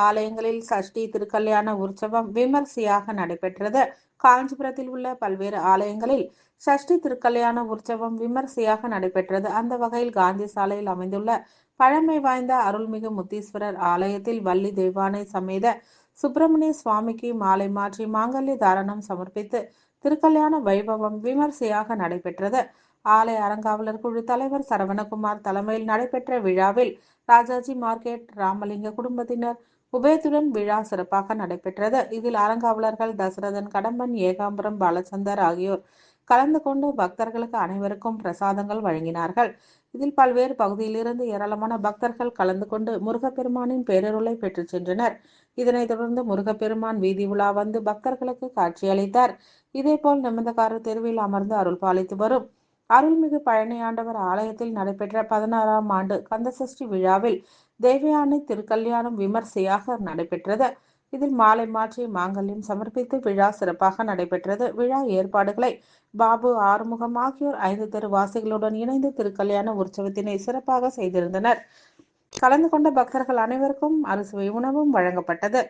ஆலயங்களில் சஷ்டி திருக்கல்யாண உற்சவம் விமர்சையாக நடைபெற்றது. காஞ்சிபுரத்தில் உள்ள பல்வேறு ஆலயங்களில் சஷ்டி திருக்கல்யாண உற்சவம் விமர்சையாக நடைபெற்றது. அந்த வகையில் காந்தி சாலையில் அமைந்துள்ள பழமை வாய்ந்த அருள்மிகு முத்தீஸ்வரர் ஆலயத்தில் வள்ளி தெய்வானை சமேத சுப்பிரமணிய சுவாமிக்கு மாலை மாற்றி மாங்கல்ய தாரணம் சமர்ப்பித்து திருக்கல்யாண வைபவம் விமர்சையாக நடைபெற்றது. ஆலய அறங்காவலர் குழு தலைவர் சரவணகுமார் தலைமையில் நடைபெற்ற விழாவில் ராஜாஜி மார்க்கெட் ராமலிங்க குடும்பத்தினர் உபயத்துடன் விழா சிறப்பாக நடைபெற்றது. இதில் அறங்காவலர்கள் தசரதன், கடம்பன், ஏகாம்பரம், பாலச்சந்தர் ஆகியோர் கலந்து கொண்டு பக்தர்களுக்கு அனைவருக்கும் பிரசாதங்கள் வழங்கினார்கள். இதில் பல்வேறு பகுதியிலிருந்து ஏராளமான பக்தர்கள் கலந்து கொண்டு முருகப்பெருமானின் பேரருளை பெற்று சென்றனர். இதனைத் தொடர்ந்து முருகப்பெருமான் வீதி உலா வந்து பக்தர்களுக்கு காட்சியளித்தார். இதேபோல் நிமிந்தக்காரர் தெருவில் அமர்ந்து அருள் பாலித்து வரும் அருள்மிகு பழனி ஆண்டவர் ஆலயத்தில் நடைபெற்ற 16ஆம் ஆண்டு கந்தசஷ்டி விழாவில் தேவயானை திருக்கல்யாணம் விமர்சையாக நடைபெற்றது. இதில் மாலை மாற்றி மாங்கல்யம் சமர்ப்பித்து விழா சிறப்பாக நடைபெற்றது. விழா ஏற்பாடுகளை பாபு, ஆறுமுகம் ஆகியோர் 5 தெருவாசிகளுடன் இணைந்து திருக்கல்யாண உற்சவத்தினை சிறப்பாக செய்திருந்தனர். கலந்து கொண்ட பக்தர்கள் அனைவருக்கும் அறுசுவை உணவும் வழங்கப்பட்டது.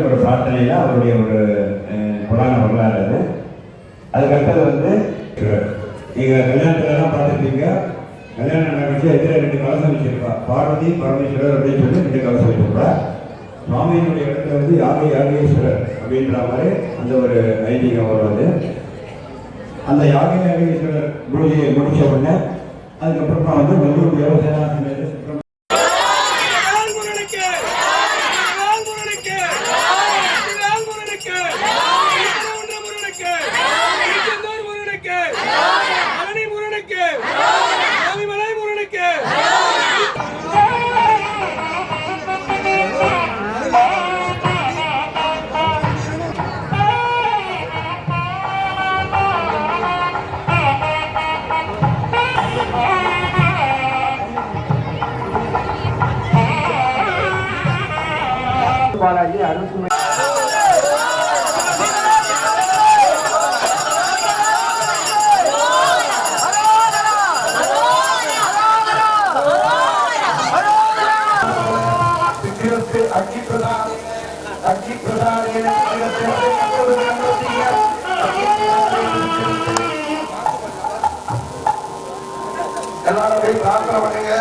ஒரு பிரார்த்தனையில் அவருடைய ஒரு புராண வரலாறு அது. அதுக்கடுத்தது வந்து நீங்கள் கல்யாணத்துலலாம் பார்த்துருப்பீங்க, கல்யாணம் நடந்துச்சு எதிர 2 கலசம் வச்சிருப்பா. பார்வதி பரமேஸ்வரர் அப்படின்னு சொல்லி 2 கலசம் வச்சிருப்பா. சுவாமியினுடைய இடத்துல வந்து யாகேஸ்வரர் அப்படின்ற மாதிரி அந்த ஒரு ஐதீகம் வருவது. அந்த யாகேஸ்வரர் பூஜையை முடிச்ச உடனே அதுக்கப்புறமா வந்து வெள்ளூர் விவசாய முருகனுக்கு பாலாஜி அருள்சுமை எல்லாரும் பிரார்த்தனை பண்ணுங்க.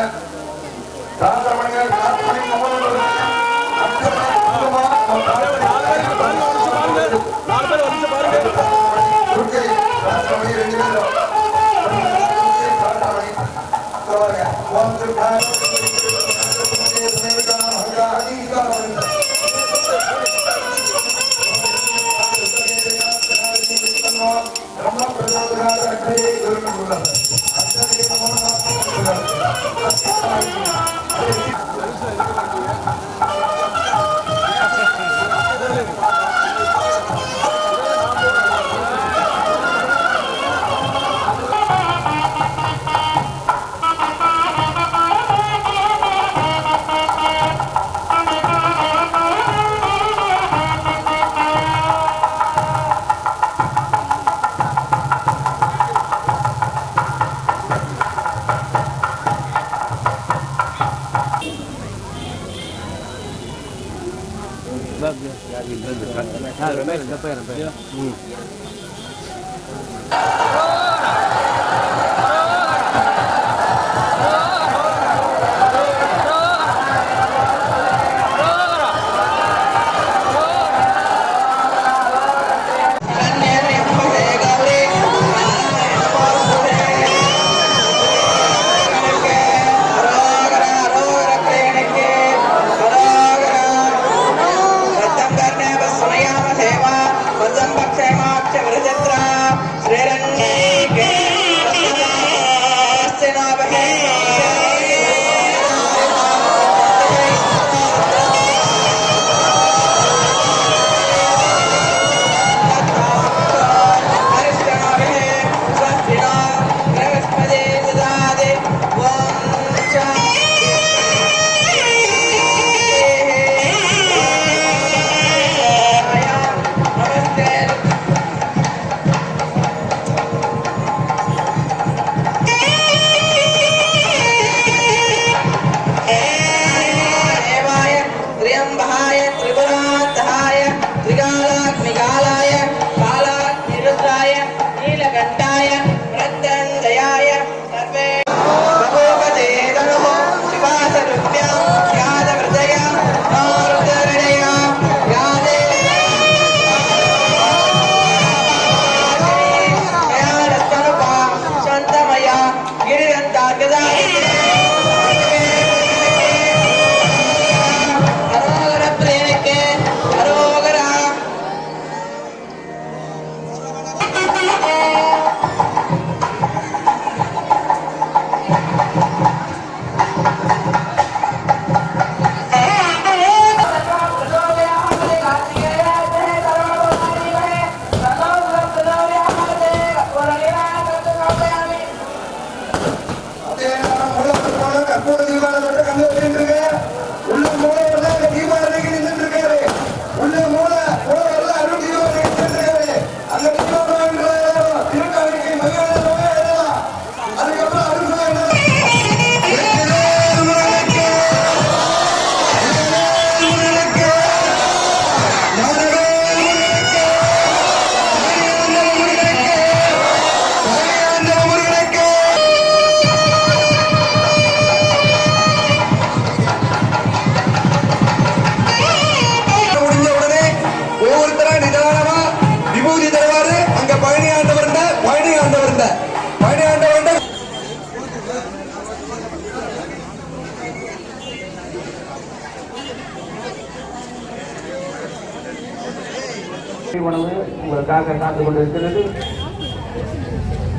உணவு உங்களுக்காக காத்து கொண்டிருக்கிறது.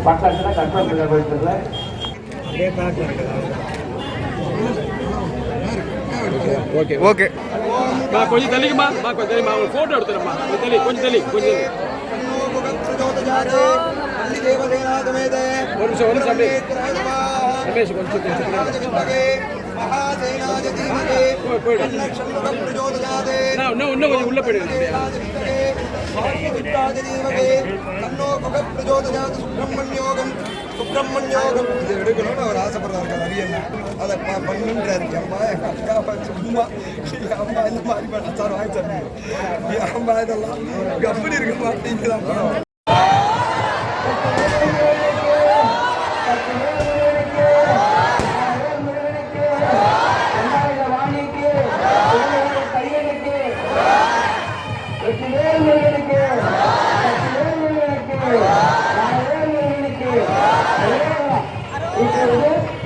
பக்கத்தில் கஷ்டப்பட்டு போயிட்டு ஓகே ஓகே கொஞ்சம் தள்ளிக்குமா கொஞ்சம் தெரியுமா ஒரு ஃபோட்டோ எடுத்துருமா கொஞ்சம் தள்ளி ஒரு நிமிஷம் அப்படியே ரமேஷ் கொஞ்சம் இன்னும் கொஞ்சம் உள்ள போயிடுங்க. சுப்பிரமணியோகம் இது எடுக்கணும்னு அவர் ஆசைப்படுறாரு நிறைய அதை பண்ணுன்றாரு. அம்மா அக்கா சும்மா அம்மா இந்த மாதிரி பண்ண சார் வாங்கி தரணும். அம்மா இதெல்லாம் கம்பெனி இருக்க மாட்டேங்குதான்.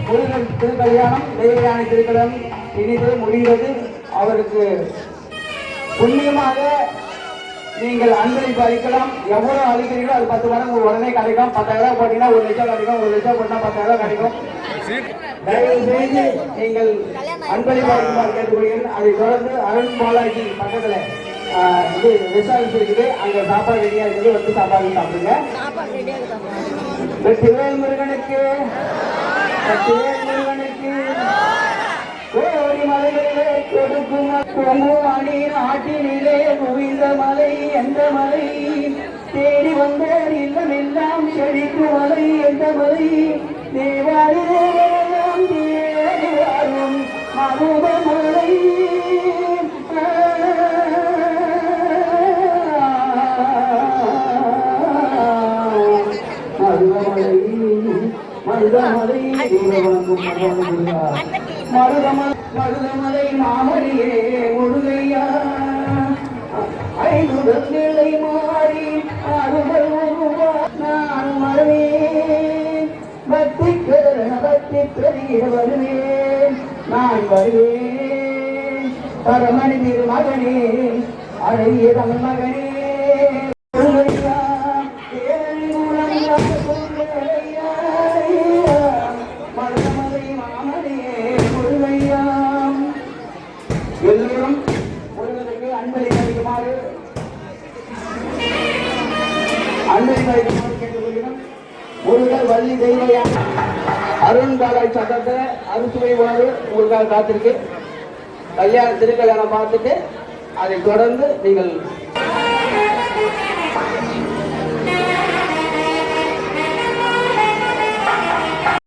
முருகன் திருக்கல்யாணம் தேவையான திருக்கல்யாணம் இனிது முடிகிறது. அவருக்கு புண்ணியமாக நீங்கள் அன்பளிப்பு அளிக்கலாம். எவ்வளவு அளிக்கிறீங்களோ அது 10 மடங்கு உடனே கிடைக்கும். 10,000 போட்டீங்கன்னா 1 லட்சம் கிடைக்கும். 1 லட்சம் போட்டா 10,000 கிடைக்கும். தயவு செய்து நீங்கள் அன்பளிப்பு அளிக்குமாறு கேட்டுக்கொள்கிறேன். அதை தொடர்ந்து அருண் பாலாஜி பக்கத்துல இது ரெஸ்டாரண்ட் இருக்குது. அங்க சாப்பாடு ரெடியா இருக்குது. வந்து சாப்பாடு சாப்பிடுங்க. வெற்றிவேல் முருகனுக்கு, வெற்றிவேல் முருகனுக்கு. கோடி மலைகளே கொடுக்கும் பொங்குவாணி நாட்டினிலே குவிந்த மலை எந்த மலை தேடி வந்த இல்லமெல்லாம் செழிக்கு மலை எந்த மலை தேவாரி தேவெல்லாம் தேடி வரும் மருதமலை. மருதமலை மாமணியே முருகையா ஐநூறு நிலை மாறி அருள் நான் வருவேன். பக்தி பெரிய வருவேன். நான் வருவேன். பரமணி திருமகனே அழகிய தமிழ் மகனே முருகையா எல்லோரும் முருகனுக்கு அன்பளிக்குமாறு கேட்டுக்கொள்கிறோம். முருகர் வள்ளி தெய்வம் அருண் பாலாஜி சட்டத்தை அறுசுவை உணவு உங்களுக்காக காத்திருக்கு. கல்யாண திருக்கல்யாணம் பார்த்துட்டு அதை தொடர்ந்து நீங்கள்